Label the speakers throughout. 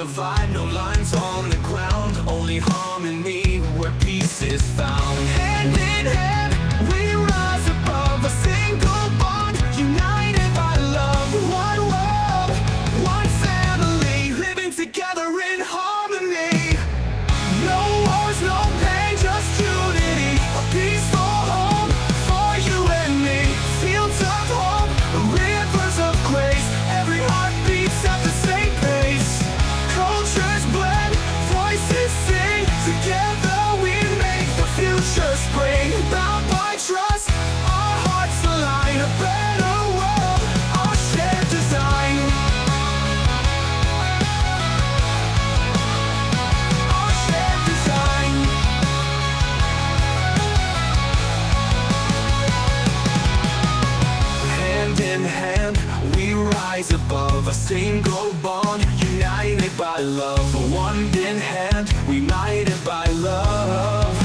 Speaker 1: divide, no lines on the ground, only harmony where peace is found. Hand in hand, we rise above a single bond, united by love. One world, one family, living together in harmony. No wars, no pain, just unity. A peaceful home for you and me. Fields of hope, rivers of grace. Every heart beats at the same pace. Cultures blend, voices sing. Together we make the future spring. Bound by trust, our hearts align. A better world, our shared design. Our shared design. Hand in hand, we rise above a single bond, united by love. One in hand, united by love.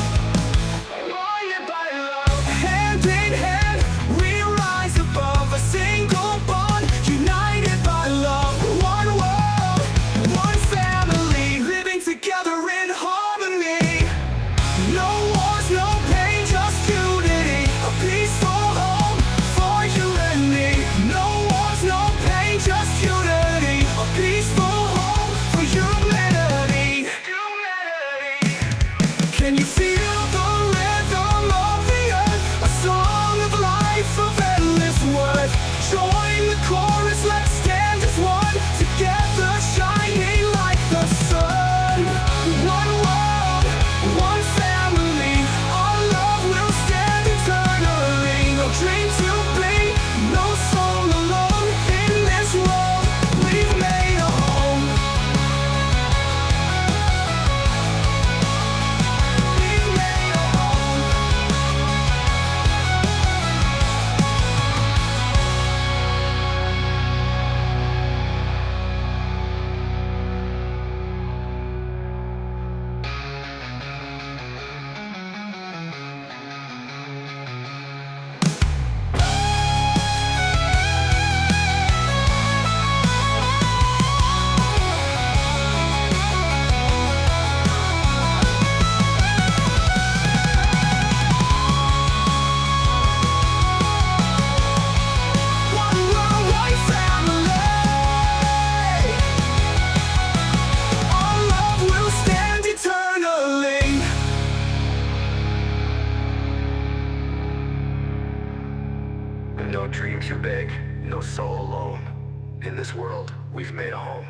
Speaker 1: United by love. Hand in hand, we rise above a single bond, united by love. One world, one family, living together in harmony. No wars, no pain, just unity. A peaceful home for you and me. No wars, no pain, just unity. A peaceful home for humanity. Can you feel the rhythm of the earth? A song of life, of endless worth. Join the chorus, let's stand as one. Together shining like the sun. One world, one family. Our love will stand eternally. No dream to be, no soul alone. In this world, we've made a home. We've made a home. One world, one family. Our love will stand eternally. No dream too big, no soul alone. In this world, we've made a home.